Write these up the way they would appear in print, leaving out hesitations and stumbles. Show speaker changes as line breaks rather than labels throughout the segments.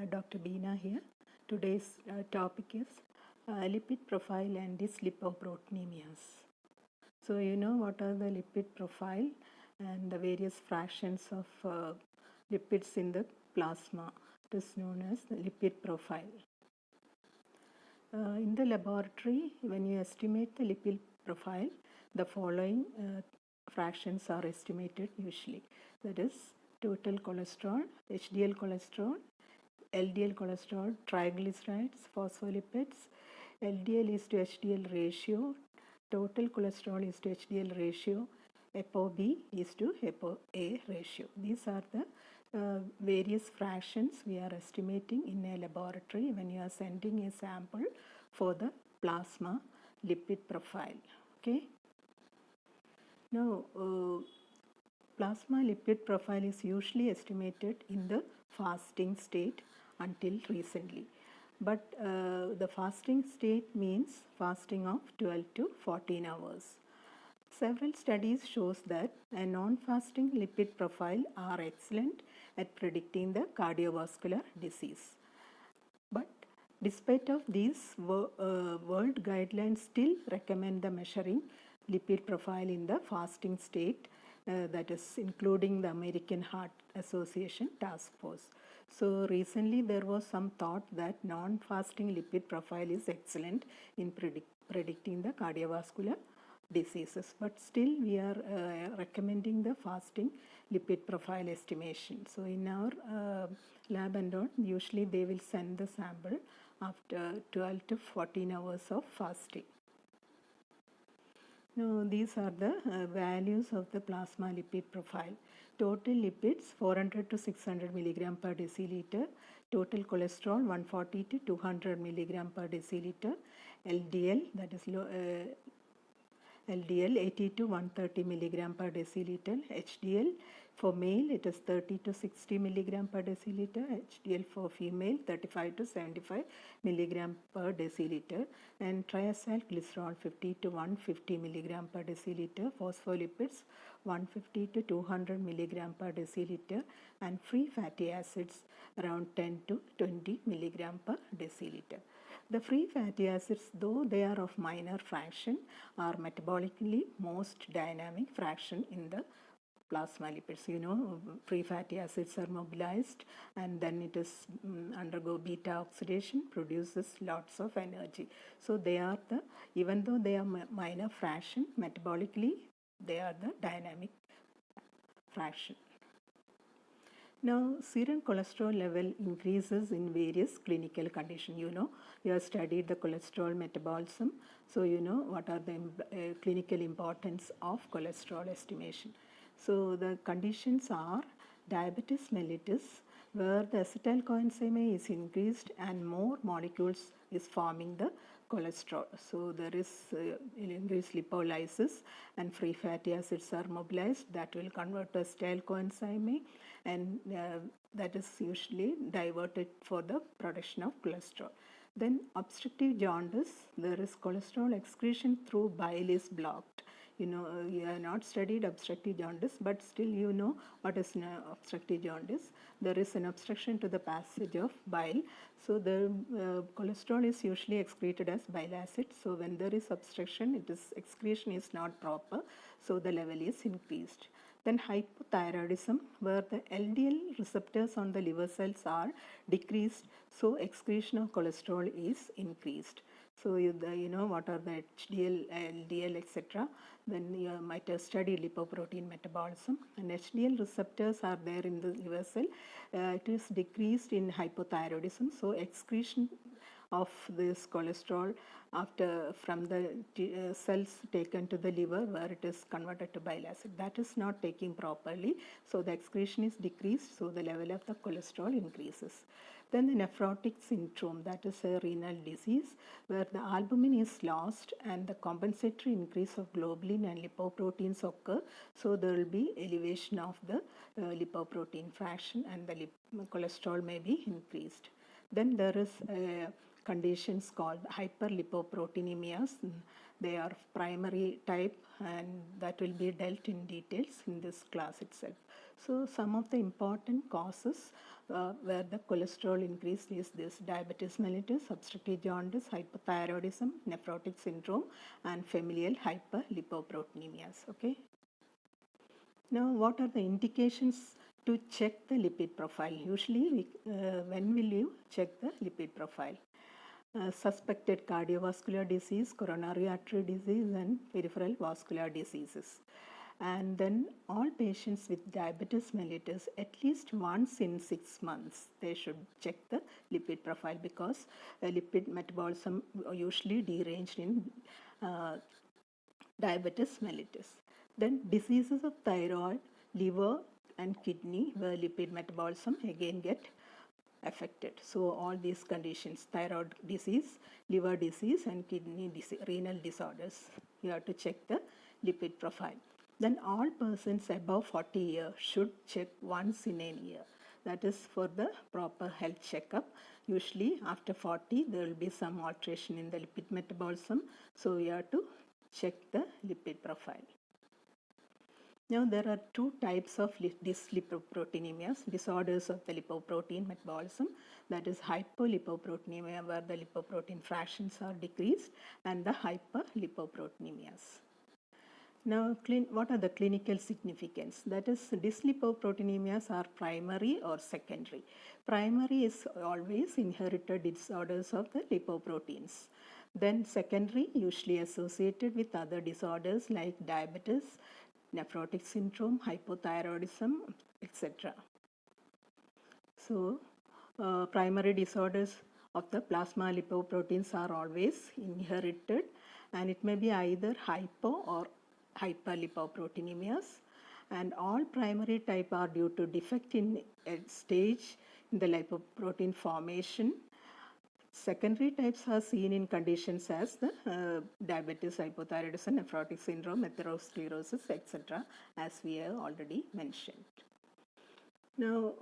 Dr. Beena here. Today's topic is lipid profile and dyslipidemias. So you know what are the lipid profile and the various fractions of lipids in the plasma. It is known as the lipid profile. In the laboratory, when you estimate the lipid profile, the following fractions are estimated usually. That is total cholesterol, HDL cholesterol, LDL cholesterol, triglycerides, phospholipids, LDL is to HDL ratio, total cholesterol is to HDL ratio, ApoB is to ApoA ratio. These are the various fractions we are estimating in a laboratory when you are sending a sample for the plasma lipid profile. Okay. Now, plasma lipid profile is usually estimated in the fasting state until recently. But the fasting state means fasting of 12 to 14 hours. Several studies shows that a non-fasting lipid profile are excellent at predicting the cardiovascular disease. But despite of these, world guidelines still recommend the measuring lipid profile in the fasting state, that is including the American Heart Association Task Force. So recently there was some thought that non-fasting lipid profile is excellent in predicting the cardiovascular diseases, but still we are recommending the fasting lipid profile estimation. So in our lab and all, usually they will send the sample after 12 to 14 hours of fasting. Now these are the values of the plasma lipid profile. Total lipids 400 to 600 milligram per deciliter. Total cholesterol 140 to 200 milligram per deciliter. LDL, that is LDL 80 to 130 milligram per deciliter. HDL for male it is 30 to 60 milligram per deciliter. HDL for female 35 to 75 milligram per deciliter. And triacylglycerol 50 to 150 milligram per deciliter. Phospholipids 150 to 200 milligram per deciliter. And free fatty acids around 10 to 20 milligram per deciliter. The free fatty acids, though they are of minor fraction, are metabolically most dynamic fraction in the plasma lipids. You know, free fatty acids are mobilized and then it is undergo beta oxidation, produces lots of energy. So they are the, even though they are minor fraction, metabolically they are the dynamic fraction. Now, serum cholesterol level increases in various clinical conditions. You know, you have studied the cholesterol metabolism, so you know what are the clinical importance of cholesterol estimation. So, the conditions are diabetes mellitus, where the acetyl coenzyme is increased and more molecules is forming the cholesterol. So there is increased lipolysis and free fatty acids are mobilized that will convert to acetyl coenzyme, and that is usually diverted for the production of cholesterol. Then obstructive jaundice, there is cholesterol excretion through bile is blocked. You know, you have not studied obstructive jaundice, but still you know what is obstructive jaundice. There is an obstruction to the passage of bile. So the cholesterol is usually excreted as bile acid. So when there is obstruction, it is excretion is not proper. So the level is increased. Then hypothyroidism, where the LDL receptors on the liver cells are decreased, so excretion of cholesterol is increased. So you know what are the HDL, LDL, etc. Then you might have studied lipoprotein metabolism. And HDL receptors are there in the liver cell. It is decreased in hypothyroidism. So excretion of this cholesterol after from the cells taken to the liver where it is converted to bile acid, that is not taking properly, so the excretion is decreased, so the level of the cholesterol increases. Then the nephrotic syndrome, that is a renal disease where the albumin is lost and the compensatory increase of globulin and lipoproteins occur, so there will be elevation of the lipoprotein fraction and the cholesterol may be increased. Then there is conditions called hyperlipoproteinemias. They are primary type, and that will be dealt in details in this class itself. So some of the important causes where the cholesterol increase is this: diabetes mellitus, obstructive jaundice, hypothyroidism, nephrotic syndrome, and familial hyperlipoproteinemias. Okay. Now, what are the indications to check the lipid profile? Usually, when will you check the lipid profile? Suspected cardiovascular disease, coronary artery disease, and peripheral vascular diseases. And then all patients with diabetes mellitus, at least once in 6 months, they should check the lipid profile, because lipid metabolism usually deranged in diabetes mellitus. Then diseases of thyroid, liver, and kidney, where lipid metabolism again get affected. So all these conditions: thyroid disease, liver disease, and kidney disease, renal disorders, you have to check the lipid profile. Then all persons above 40 years should check once in a year. That is for the proper health checkup. Usually after 40 there will be some alteration in the lipid metabolism, so we have to check the lipid profile. Now, there are two types of dyslipoproteinemias, disorders of the lipoprotein metabolism. That is hypolipoproteinemia, where the lipoprotein fractions are decreased, and the hyperlipoproteinemias. Now, what are the clinical significance? That is, dyslipoproteinemias are primary or secondary. Primary is always inherited disorders of the lipoproteins. Then secondary, usually associated with other disorders like diabetes, nephrotic syndrome, hypothyroidism, etc. So, primary disorders of the plasma lipoproteins are always inherited, and it may be either hypo or hyperlipoproteinemias, and all primary type are due to defect in a stage in the lipoprotein formation. Secondary types are seen in conditions as the diabetes, hypothyroidism, nephrotic syndrome, atherosclerosis, etc., as we have already mentioned. Now,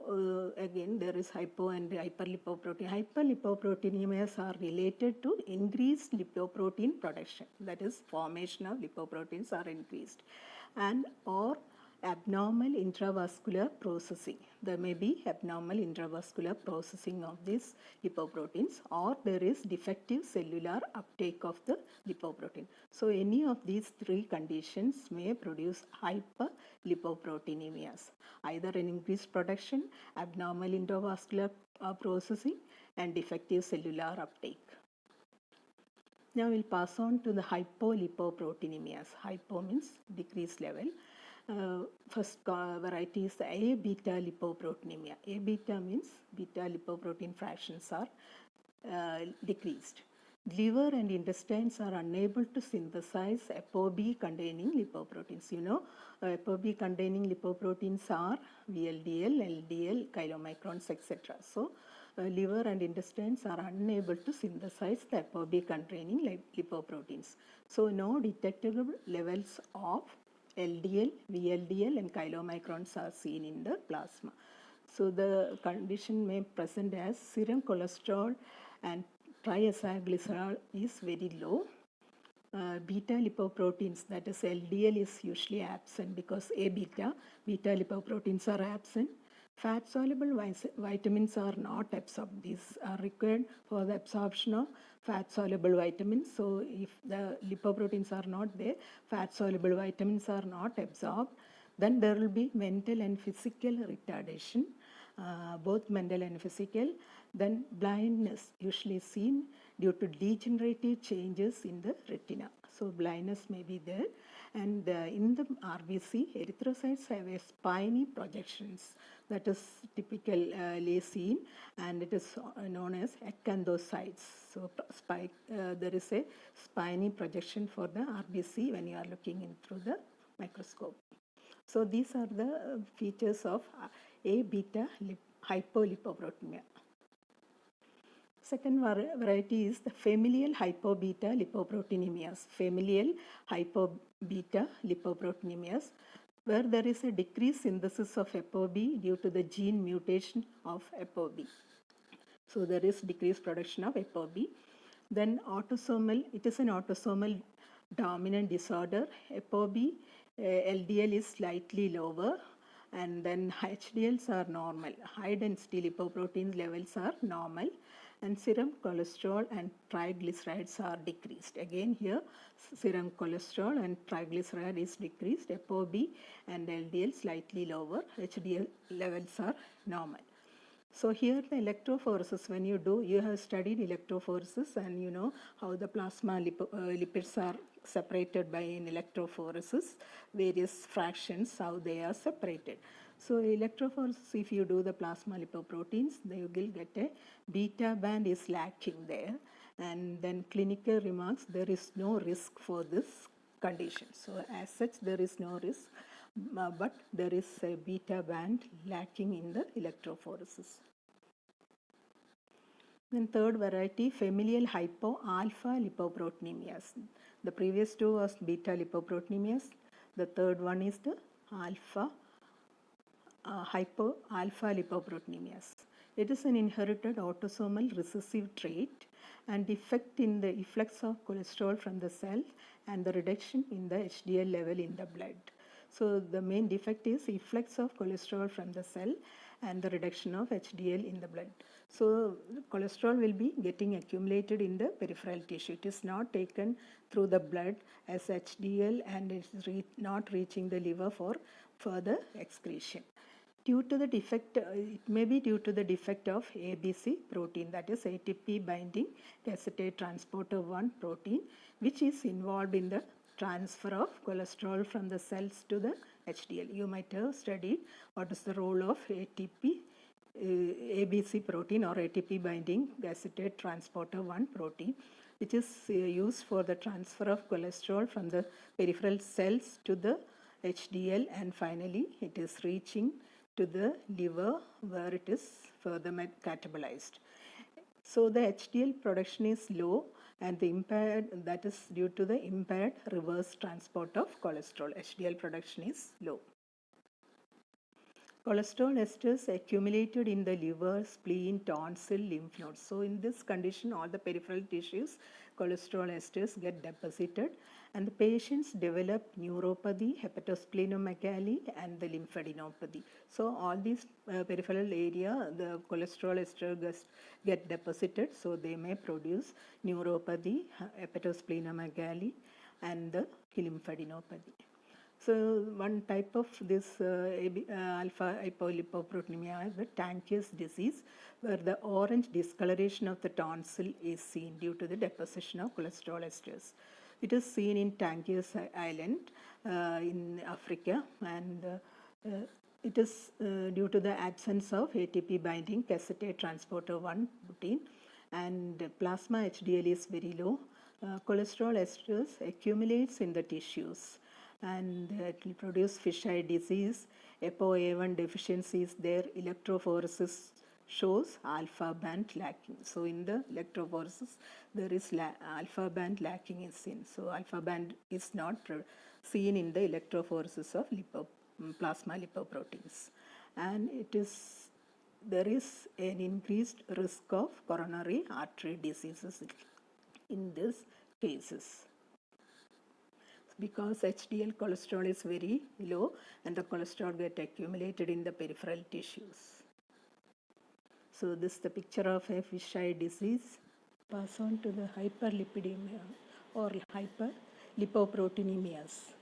again, there is hypo and hyperlipoprotein. Hyperlipoproteinemias are related to increased lipoprotein production. That is, formation of lipoproteins are increased, and or abnormal intravascular processing. There may be abnormal intravascular processing of these lipoproteins, or there is defective cellular uptake of the lipoprotein. So, any of these three conditions may produce hyperlipoproteinemias, either an increased production, abnormal intravascular processing, and defective cellular uptake. Now we'll pass on to the hypolipoproteinemias. Hypo means decreased level. First variety is the A beta lipoproteinemia. A beta means beta lipoprotein fractions are decreased. Liver and intestines are unable to synthesize ApoB containing lipoproteins. You know, ApoB containing lipoproteins are VLDL, LDL, chylomicrons, etc. So, liver and intestines are unable to synthesize the ApoB containing lipoproteins. So, no detectable levels of LDL, VLDL, and chylomicrons are seen in the plasma. So, the condition may present as serum cholesterol and triacylglycerol is very low. Beta lipoproteins, that is LDL, is usually absent because beta lipoproteins are absent. Fat soluble vitamins are not absorbed. These are required for the absorption of fat soluble vitamins. So, if the lipoproteins are not there, fat soluble vitamins are not absorbed, then there will be mental and physical retardation, both mental and physical. Then blindness, usually seen due to degenerative changes in the retina. So blindness may be there, and in the RBC, erythrocytes have a spiny projections that is typically seen, and it is known as acanthocytes. So there is a spiny projection for the RBC when you are looking in through the microscope. So these are the features of A beta hypolipoproteinemia. Second variety is the familial hypobeta lipoproteinemias. Familial hypobeta lipoproteinemias, where there is a decreased synthesis of ApoB due to the gene mutation of ApoB. So there is decreased production of ApoB. Then autosomal, it is an autosomal dominant disorder. ApoB, LDL is slightly lower, and then HDLs are normal. High density lipoprotein levels are normal, and serum cholesterol and triglycerides are decreased. Again here serum cholesterol and triglyceride is decreased. ApoB and LDL slightly lower. HDL levels are normal. So here the electrophoresis, when you have studied electrophoresis and you know how the plasma lipids are separated by an electrophoresis, various fractions, how they are separated. So electrophoresis, if you do the plasma lipoproteins, they will get a beta band is lacking there. And then clinical remarks, there is no risk for this condition. So as such, there is no risk, but there is a beta band lacking in the electrophoresis. Then third variety, familial hypo-alpha lipoproteinemias. The previous two was beta lipoproteinemias. The third one is the hypo-alpha lipoproteinemias. It is an inherited autosomal recessive trait and defect in the efflux of cholesterol from the cell and the reduction in the HDL level in the blood. So the main defect is efflux of cholesterol from the cell and the reduction of HDL in the blood. So cholesterol will be getting accumulated in the peripheral tissue. It is not taken through the blood as HDL and it is not reaching the liver for further excretion. Due to the defect, it may be due to the defect of ABC protein, that is ATP binding acetate transporter 1 protein, which is involved in the transfer of cholesterol from the cells to the HDL. You might have studied what is the role of ATP, ABC protein or ATP binding acetate transporter 1 protein, which is used for the transfer of cholesterol from the peripheral cells to the HDL, and finally it is reaching to the liver where it is further catabolized. So the HDL production is low and the impaired, that is due to the impaired reverse transport of cholesterol. HDL production is low. Cholesterol esters accumulated in the liver, spleen, tonsil, lymph nodes. So in this condition, all the peripheral tissues, cholesterol esters get deposited and the patients develop neuropathy, hepatosplenomegaly and the lymphadenopathy. So all these peripheral area, the cholesterol esters get deposited, so they may produce neuropathy, hepatosplenomegaly and the lymphadenopathy. So one type of this alpha hypolipoproteinemia is the Tanker's disease, where the orange discoloration of the tonsil is seen due to the deposition of cholesterol esters. It is seen in Tangiers Island in Africa, and it is due to the absence of ATP binding acetate transporter 1 protein, and plasma HDL is very low. Cholesterol esters accumulates in the tissues and it will produce fisheye disease. ApoA1 deficiency is there. Electrophoresis shows alpha band lacking. So in the electrophoresis, there is alpha band lacking is seen. So alpha band is not seen in the electrophoresis of plasma lipoproteins, and there is an increased risk of coronary artery diseases in these cases, because HDL cholesterol is very low and the cholesterol get accumulated in the peripheral tissues. So this is the picture of a fisheye disease. Pass on to the hyperlipidemia or hyperlipoproteinemias.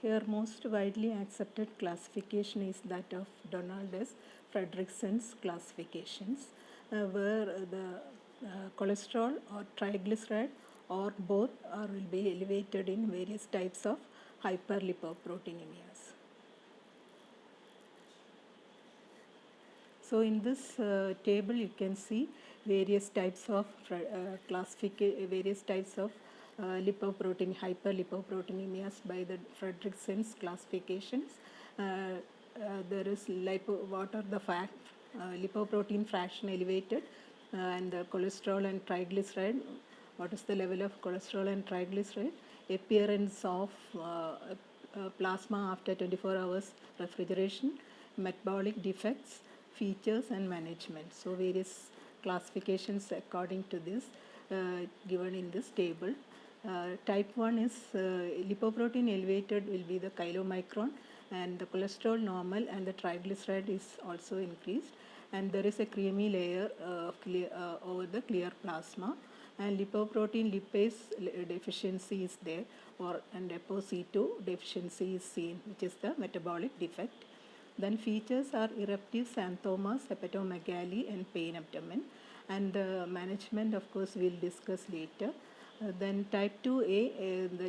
Here most widely accepted classification is that of Donald's Fredrickson's classifications, where the cholesterol or triglyceride or both will be elevated in various types of hyperlipoproteinemias. So in this table you can see various types of various types of hyperlipoproteinemias by the Fredrickson's classifications. There is what are the lipoprotein fraction elevated, and the cholesterol and triglyceride. What is the level of cholesterol and triglyceride? Appearance of plasma after 24 hours refrigeration, metabolic defects, features and management. So various classifications according to this given in this table. Type 1 is lipoprotein elevated will be the chylomicron, and the cholesterol normal, and the triglyceride is also increased, and there is a creamy layer over the clear plasma, and lipoprotein lipase deficiency is there, and ApoC2 deficiency is seen, which is the metabolic defect. Then features are eruptive xanthomas, hepatomegaly, and pain abdomen, and the management of course we'll discuss later. Then type 2A, the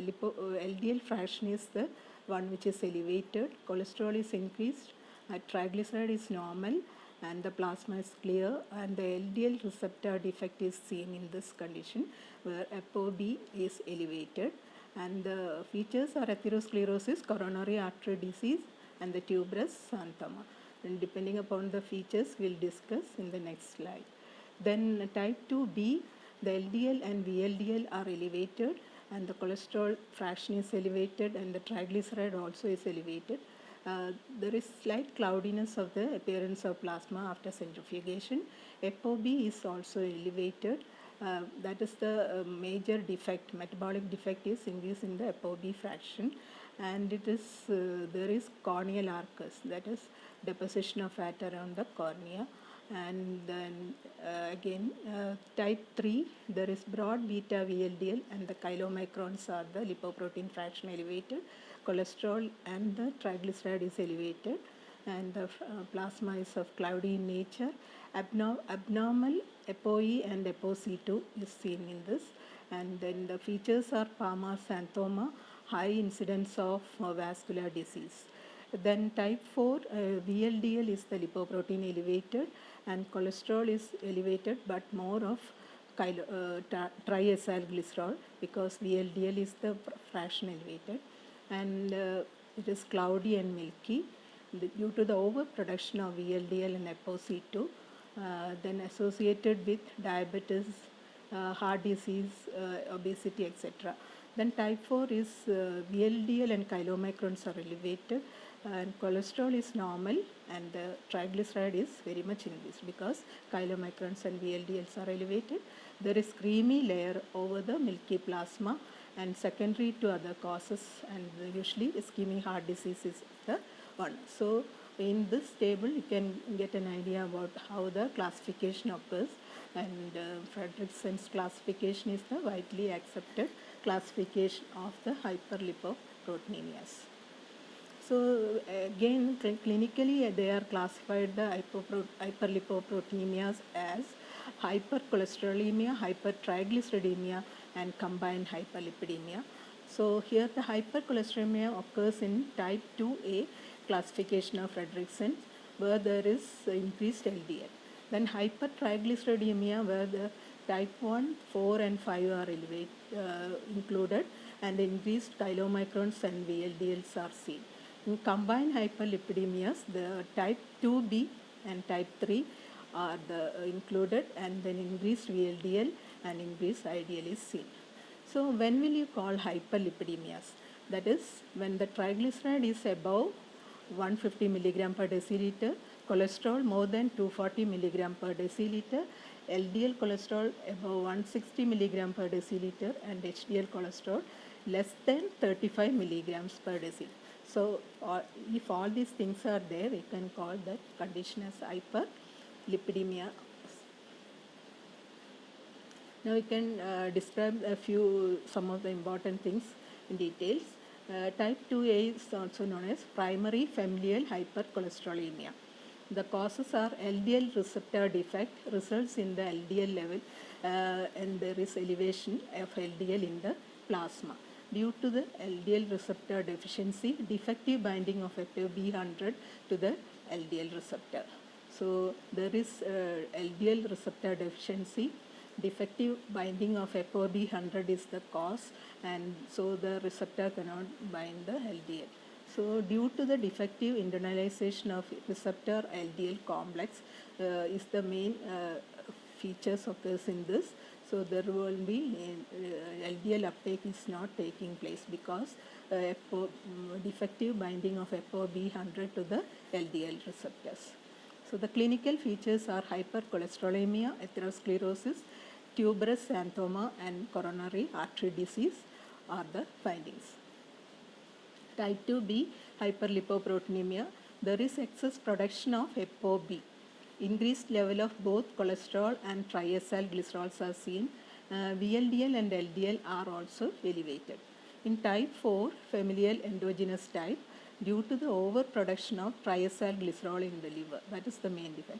LDL fraction is the one which is elevated, cholesterol is increased, triglyceride is normal, and the plasma is clear, and the LDL receptor defect is seen in this condition where ApoB is elevated, and the features are atherosclerosis, coronary artery disease, and the tuberous xanthoma. And depending upon the features we'll discuss in the next slide. Then type 2B, the LDL and VLDL are elevated, and the cholesterol fraction is elevated, and the triglyceride also is elevated. There is slight cloudiness of the appearance of plasma after centrifugation. ApoB is also elevated. That is the major defect, metabolic defect is increase in the ApoB fraction, and it is there is corneal arcus, that is deposition of fat around the cornea. And then again type 3, there is broad beta VLDL, and the chylomicrons are the lipoprotein fraction elevated, cholesterol and the triglyceride is elevated, and the plasma is of cloudy in nature. Abnormal ApoE and ApoC2 is seen in this, and then the features are Palmer xanthoma, high incidence of vascular disease. Then type 4, VLDL is the lipoprotein elevated, and cholesterol is elevated, but more of triacylglycerol, because VLDL is the fraction elevated, and it is cloudy and milky due to the overproduction of VLDL and ApoC2, then associated with diabetes, heart disease, obesity, etc. Then type 4 is VLDL and chylomicrons are elevated, and cholesterol is normal, and the triglyceride is very much increased because chylomicrons and VLDLs are elevated. There is creamy layer over the milky plasma, and secondary to other causes, and usually ischemic heart disease is the one. So in this table you can get an idea about how the classification occurs, and Fredrickson's classification is the widely accepted classification of the hyperlipoproteinemias. So again, clinically they are classified the hyperlipoproteinemias as hypercholesterolemia, hypertriglyceridemia, and combined hyperlipidemia. So here the hypercholesterolemia occurs in type 2A classification of Fredrickson, where there is increased LDL. Then hypertriglyceridemia, where the type 1, 4 and 5 are included, and increased chylomicrons and VLDLs are seen. In combined hyperlipidemias, the type 2B and type 3 are included, and then increased VLDL and increased IDL is seen. So when will you call hyperlipidemias? That is when the triglyceride is above 150 milligram per deciliter, cholesterol more than 240 milligram per deciliter, LDL cholesterol above 160 milligram per deciliter, and HDL cholesterol less than 35 milligrams per deciliter. So if all these things are there, we can call that condition as hyperlipidemia. Now we can describe some of the important things in details. Type 2A is also known as primary familial hypercholesterolemia. The causes are LDL receptor defect results in the LDL level, and there is elevation of LDL in the plasma. Due to the LDL receptor deficiency, defective binding of ApoB100 to the LDL receptor. So there is LDL receptor deficiency, defective binding of ApoB100 is the cause, and so the receptor cannot bind the LDL. So due to the defective internalization of receptor LDL complex is the main features occurs in this. So there will be LDL uptake is not taking place because defective binding of ApoB100 to the LDL receptors. So the clinical features are hypercholesterolemia, atherosclerosis, tuberous xanthoma, and coronary artery disease are the findings. Type 2b, hyperlipoproteinemia. There is excess production of ApoB. Increased level of both cholesterol and triacylglycerols are seen. VLDL and LDL are also elevated. In type 4, familial endogenous type, due to the overproduction of triacylglycerol in the liver, that is the main defect,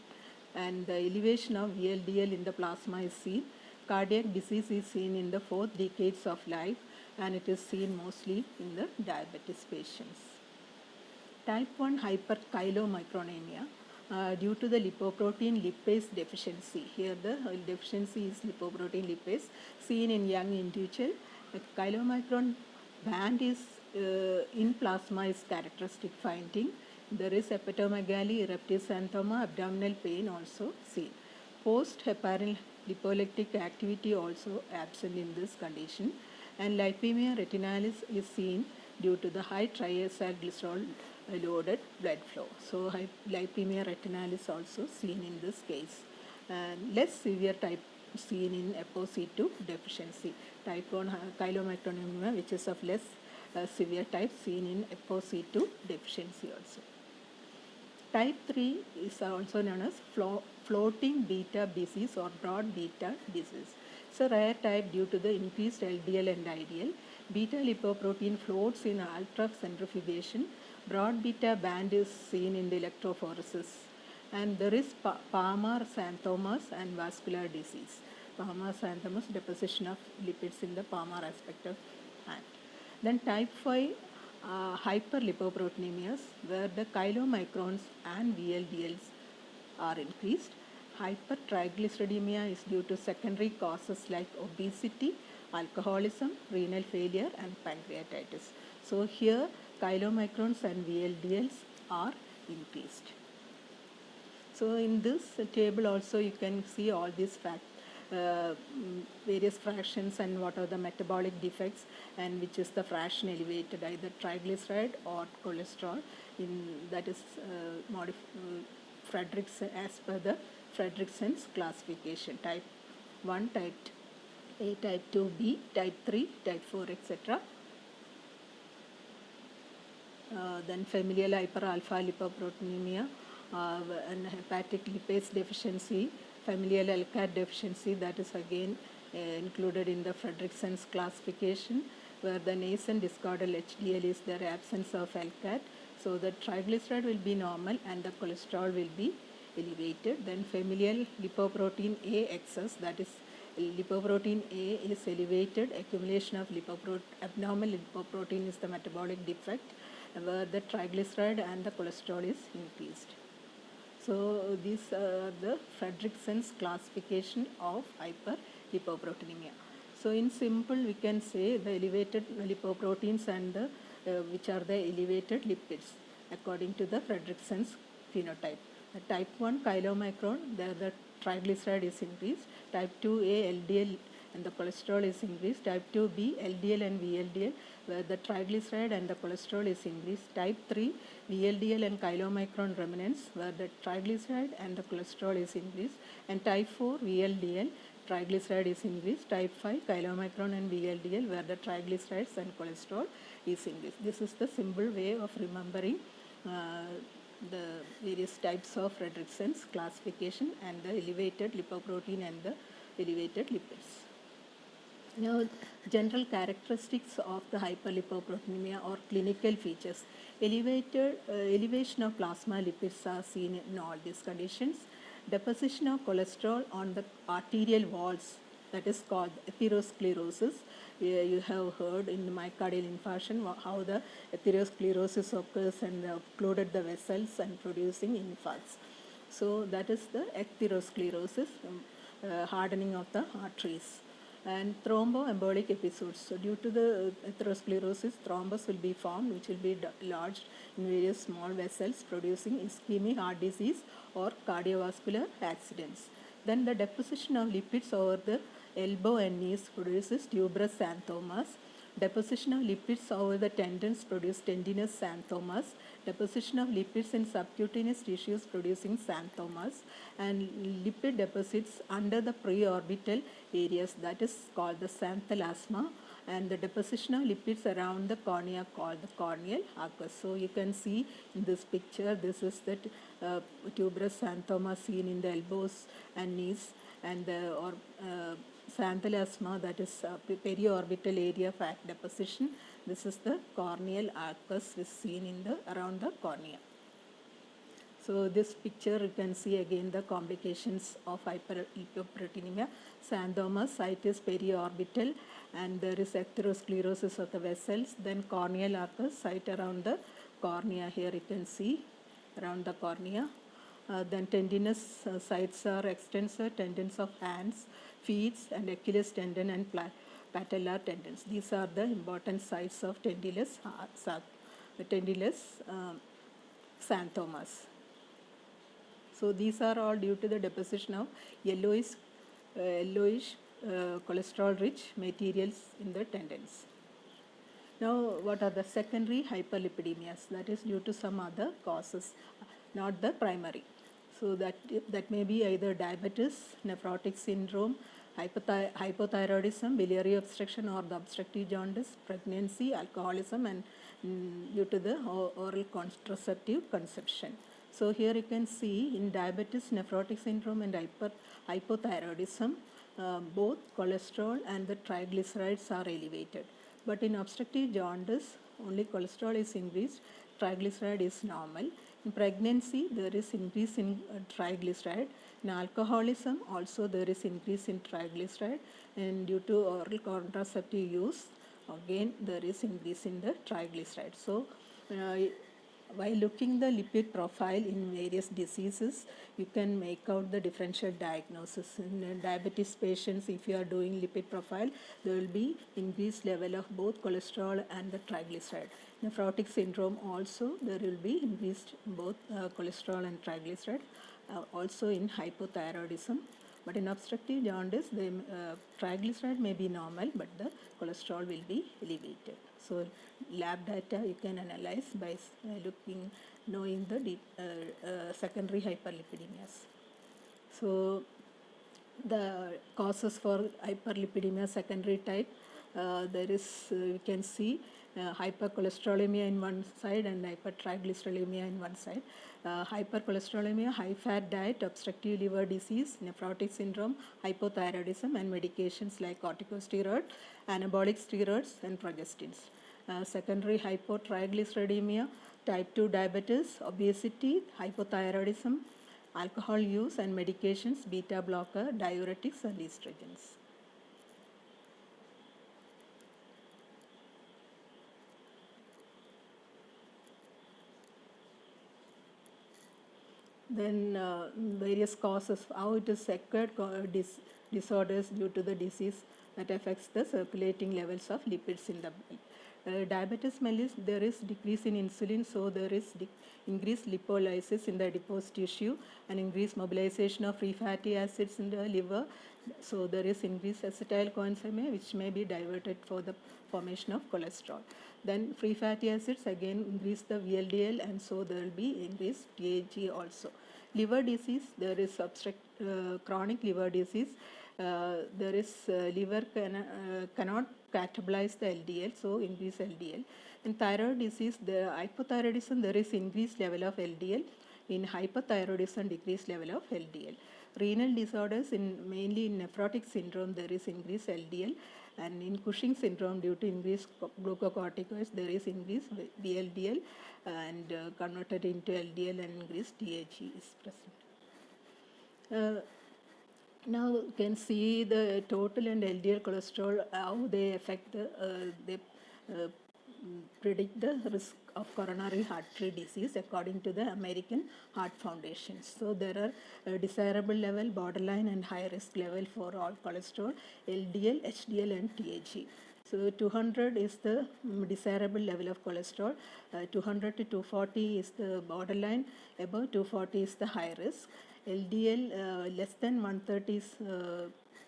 and the elevation of VLDL in the plasma is seen. Cardiac disease is seen in the 4th decades of life, and it is seen mostly in the diabetes patients. Type 1 hyperchylomicronemia, due to the lipoprotein lipase deficiency. Here the deficiency is lipoprotein lipase seen in young individual. The chylomicron band is in plasma is characteristic finding. There is hepatomegaly, eruptive xanthoma, abdominal pain also seen. Post-heparin lipolytic activity also absent in this condition, and lipemia retinalis is seen due to the high triacylglycerol loaded blood flow. So lipemia retinalis also seen in this case. And less severe type seen in ApoC2 deficiency. Type 1 chylomicronemia, which is of less severe type, seen in ApoC2 deficiency also. Type 3 is also known as floating beta disease or broad beta disease. It's a rare type due to the increased LDL and IDL. Beta lipoprotein floats in ultracentrifugation. Broad beta band is seen in the electrophoresis. And there is Palmar xanthomas and vascular disease. Palmar xanthomas, deposition of lipids in the palmar aspect of hand. Then type 5 hyperlipoproteinemias, where the chylomicrons and VLDLs are increased. Hypertriglyceridemia is due to secondary causes like obesity, alcoholism, renal failure, and pancreatitis. So here chylomicrons and VLDLs are increased. So in this table also you can see all these various fractions and what are the metabolic defects and which is the fraction elevated, either triglyceride or cholesterol, that is Fredrickson, as per the Fredrickson's classification, type 1, type A, type 2b, type 3, type 4, etc. Then familial hyperalpha lipoproteinemia and hepatic lipase deficiency, familial LCAT deficiency, that is again included in the Fredrickson's classification, where the nascent discordal HDL is there, absence of LCAT. So the triglyceride will be normal and the cholesterol will be elevated. Then familial lipoprotein A excess, that is lipoprotein A is elevated. Accumulation of abnormal lipoprotein is the metabolic defect, where the triglyceride and the cholesterol is increased. So these are the Fredrickson's classification of hyperlipoproteinemia. So in simple, we can say the elevated lipoproteins and the which are the elevated lipids according to the Fredrickson's phenotype. The type 1 chylomicron, there the triglyceride is increased. Type 2A LDL and the cholesterol is increased. Type 2B LDL and VLDL, where the triglyceride and the cholesterol is increased. Type 3 VLDL and chylomicron remnants, where the triglyceride and the cholesterol is increased. And type 4 VLDL, triglyceride is increased. Type 5 chylomicron and VLDL, where the triglycerides and cholesterol is increased. This is the simple way of remembering the various types of Fredrickson's classification and the elevated lipoprotein and the elevated lipids. Now, general characteristics of the hyperlipoproteinemia or clinical features. Elevation of plasma lipids are seen in all these conditions. Deposition of cholesterol on the arterial walls, that is called atherosclerosis. You have heard in myocardial infarction how the atherosclerosis occurs and occluded the vessels and producing infarcts. So that is the atherosclerosis, hardening of the arteries. And thromboembolic episodes. So due to the atherosclerosis, thrombus will be formed, which will be lodged in various small vessels, producing ischemic heart disease or cardiovascular accidents. Then the deposition of lipids over the elbow and knees produces tuberous xanthomas. Deposition of lipids over the tendons produce tendinous xanthomas. Deposition of lipids in subcutaneous tissues producing xanthomas, and lipid deposits under the preorbital areas, that is called the xanthelasma, and the deposition of lipids around the cornea called the corneal arcus. So you can see in this picture, this is the tuberous xanthoma seen in the elbows and knees, and the xanthelasma, that is periorbital area fat deposition. This is the corneal arcus is seen in the around the cornea. So this picture you can see again the complications of hyperlipoproteinemia. Xanthoma site is periorbital, and there is atherosclerosis of the vessels. Then corneal arcus site around the cornea. Here you can see around the cornea. Then tendinous sites are extensor tendons of hands, feet, and Achilles tendon and patellar tendons. These are the important sites of tendinous xanthomas. So these are all due to the deposition of yellowish cholesterol-rich materials in the tendons. Now, what are the secondary hyperlipidemias? That is due to some other causes, not the primary. So that may be either diabetes, nephrotic syndrome, hypothyroidism, biliary obstruction, or the obstructive jaundice, pregnancy, alcoholism, and due to the oral contraceptive conception. So here you can see in diabetes, nephrotic syndrome, and hypothyroidism, both cholesterol and the triglycerides are elevated. But in obstructive jaundice, only cholesterol is increased, triglyceride is normal. In pregnancy, there is increase in triglyceride. In alcoholism, also there is increase in triglyceride. And due to oral contraceptive use, again there is increase in the triglyceride. So, while looking the lipid profile in various diseases, you can make out the differential diagnosis. In diabetes patients, if you are doing lipid profile, there will be increased level of both cholesterol and the triglyceride. Nephrotic syndrome also, there will be increased both cholesterol and triglyceride. Also in hypothyroidism. But in obstructive jaundice, the triglyceride may be normal, but the cholesterol will be elevated. So lab data you can analyze by knowing the secondary hyperlipidemias. So the causes for hyperlipidemia secondary type, there is you can see hypercholesterolemia in one side and hypertriglyceridemia in one side. Hypercholesterolemia, high fat diet, obstructive liver disease, nephrotic syndrome, hypothyroidism, and medications like corticosteroid, anabolic steroids, and progestins. Secondary hypotriglyceridemia, type 2 diabetes, obesity, hypothyroidism, alcohol use and medications, beta blocker, diuretics, and estrogens. Then various causes, how it is occurred, disorders due to the disease that affects the circulating levels of lipids in the blood. Diabetes mellitus, there is decrease in insulin, so there is increased lipolysis in the adipose tissue and increased mobilization of free fatty acids in the liver. So there is increased acetyl coenzyme which may be diverted for the formation of cholesterol. Then free fatty acids again increase the VLDL, and so there will be increased TAG also. Liver disease, there is chronic liver disease. There is liver cannot catabolize the LDL, so increase LDL. In thyroid disease, the hypothyroidism, there is increased level of LDL. In hyperthyroidism, decreased level of LDL. Renal disorders, mainly in nephrotic syndrome, there is increased LDL, and in Cushing syndrome, due to increased glucocorticoids, there is increased VLDL and converted into LDL, and increased TAG is present. Now you can see the total and LDL cholesterol, how they affect they predict the risk of coronary artery disease according to the American Heart Foundation. So there are desirable level, borderline, and high risk level for all cholesterol, LDL, HDL, and TAG. So 200 is the desirable level of cholesterol, 200 to 240 is the borderline, above 240 is the high risk. LDL less than 130 is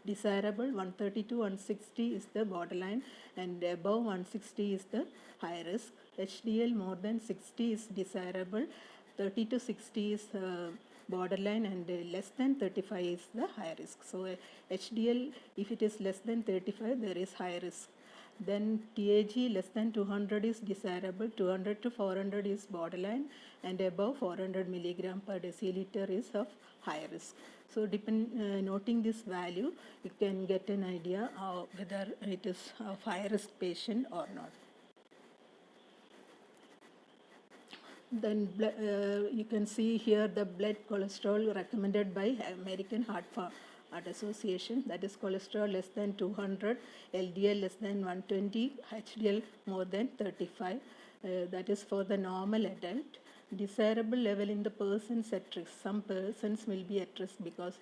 desirable. 130 to 160 is the borderline, and above 160 is the high risk. HDL more than 60 is desirable. 30 to 60 is borderline, and less than 35 is the high risk. So HDL, if it is less than 35, there is high risk. Then TAG less than 200 is desirable, 200 to 400 is borderline, and above 400 milligram per deciliter is of high risk. So noting this value, you can get an idea of whether it is of high risk patient or not. Then you can see here the blood cholesterol recommended by American Heart Association, that is cholesterol less than 200, LDL less than 120, HDL more than 35. That is for the normal adult. Desirable level in the persons at risk. Some persons will be at risk because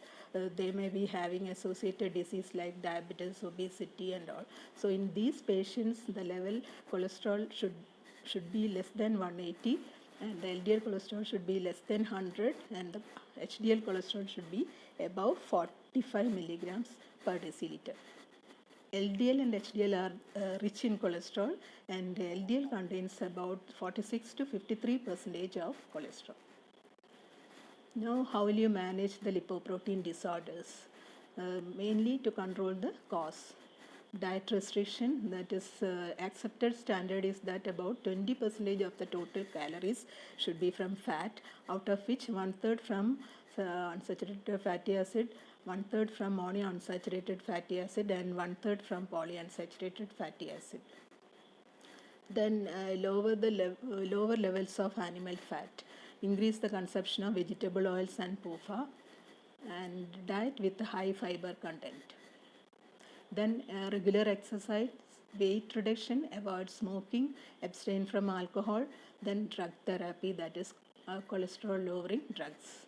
they may be having associated disease like diabetes, obesity and all. So in these patients, the level cholesterol should be less than 180, and the LDL cholesterol should be less than 100, and the HDL cholesterol should be above 45 milligrams per deciliter. LDL and HDL are rich in cholesterol, and LDL contains about 46 to 53% of cholesterol. Now, how will you manage the lipoprotein disorders? Mainly to control the cause. Diet restriction, that is accepted standard is that about 20% of the total calories should be from fat, out of which 1/3 from unsaturated fatty acid, 1/3 from monounsaturated fatty acid, and 1/3 from polyunsaturated fatty acid. Then lower levels of animal fat, increase the consumption of vegetable oils and PUFA, and diet with high fiber content. Then regular exercise, weight reduction, avoid smoking, abstain from alcohol. Then drug therapy, that is cholesterol lowering drugs.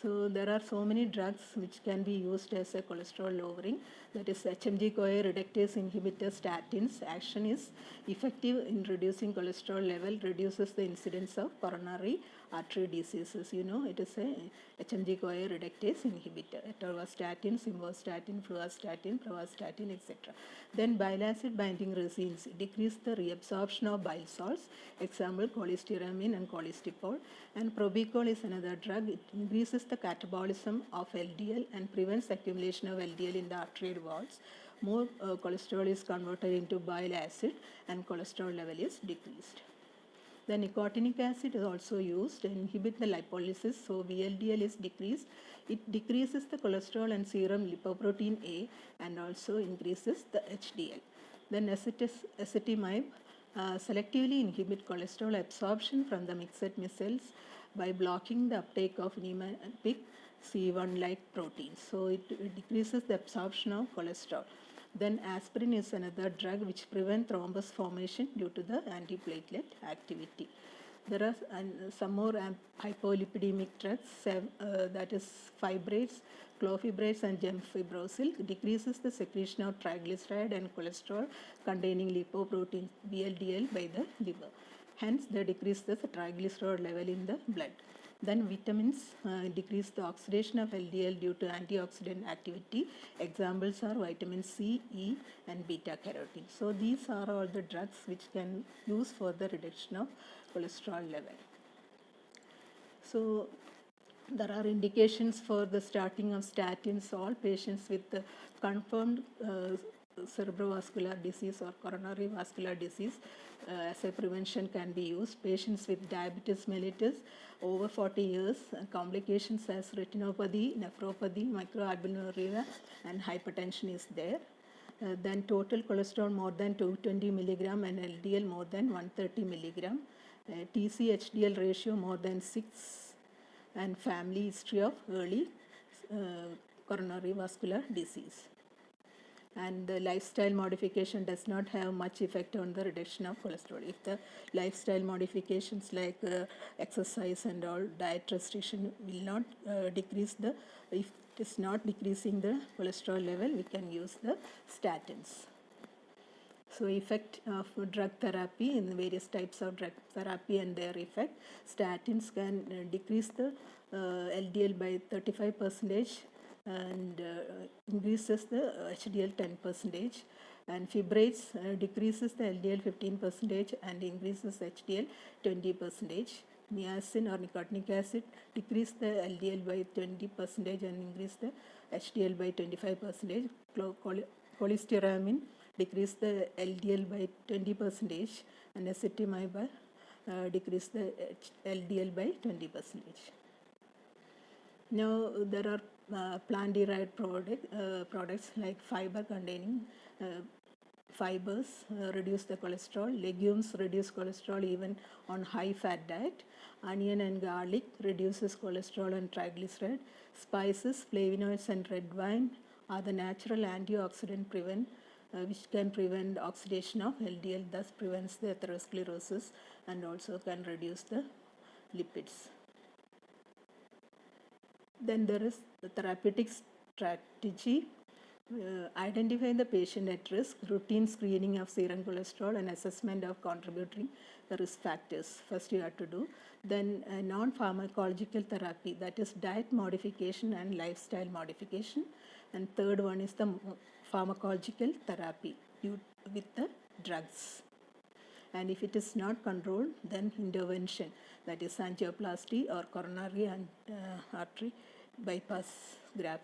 So there are so many drugs which can be used as a cholesterol lowering. That is HMG-CoA reductase inhibitor statins. Action is effective in reducing cholesterol level, reduces the incidence of coronary artery diseases. You know, it is a HMG-CoA reductase inhibitor. Atorvastatin, simvastatin, fluvastatin, pravastatin, etc. Then bile acid binding resins decrease the reabsorption of bile salts. Example, cholestyramine and cholestyramine. And Probicol is another drug. It increases the catabolism of LDL and prevents accumulation of LDL in the arterial walls. More cholesterol is converted into bile acid, and cholesterol level is decreased. The nicotinic acid is also used to inhibit the lipolysis, so VLDL is decreased. It decreases the cholesterol and serum lipoprotein A, and also increases the HDL. Then ezetimibe selectively inhibit cholesterol absorption from the mixed micelles by blocking the uptake of nematopic C1-like proteins. So it decreases the absorption of cholesterol. Then aspirin is another drug which prevents thrombus formation due to the antiplatelet activity. There are some more hypolipidemic drugs, that is fibrates, clofebrates and gemfibrozil, decreases the secretion of triglyceride and cholesterol containing lipoprotein VLDL by the liver. Hence, they decrease the triglyceride level in the blood. Then vitamins decrease the oxidation of LDL due to antioxidant activity. Examples are vitamin C, E, and beta carotene. So these are all the drugs which can use for the reduction of cholesterol level. So there are indications for the starting of statins. All patients with the confirmed cerebrovascular disease or coronary vascular disease as a prevention can be used. Patients with diabetes mellitus over 40 years, complications as retinopathy, nephropathy, microalbuminuria, and hypertension is there. Then total cholesterol more than 220 milligram and LDL more than 130 milligram. TC-HDL ratio more than 6, and family history of early coronary vascular disease. And the lifestyle modification does not have much effect on the reduction of cholesterol. If the lifestyle modifications like exercise and all, diet restriction will not decrease the, if it is not decreasing the cholesterol level, we can use the statins. So effect of drug therapy in various types of drug therapy and their effect. Statins can decrease the LDL by 35% and increases the HDL 10%, and fibrates decreases the LDL 15% and increases HDL 20%. Niacin or nicotinic acid decrease the LDL by 20% and increase the HDL by 25%. Cholestyramine decrease the LDL by 20% and ezetimibe decrease the LDL by 20%. Now there are plant-derived products like fiber-containing fibers reduce the cholesterol. Legumes reduce cholesterol even on high-fat diet. Onion and garlic reduces cholesterol and triglyceride. Spices, flavonoids, and red wine are the natural antioxidant which can prevent oxidation of LDL, thus prevents the atherosclerosis and also can reduce the lipids. Then there is the therapeutic strategy. Identify the patient at risk, routine screening of serum cholesterol and assessment of contributing risk factors. First you have to do. Then non-pharmacological therapy, that is diet modification and lifestyle modification. And third one is the pharmacological therapy with the drugs. And if it is not controlled, then intervention, that is angioplasty or coronary and artery bypass graft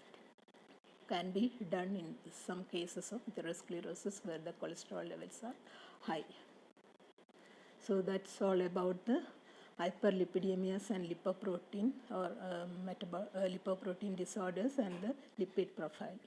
can be done in some cases of atherosclerosis where the cholesterol levels are high. So that's all about the hyperlipidemias and lipoprotein or lipoprotein disorders and the lipid profile.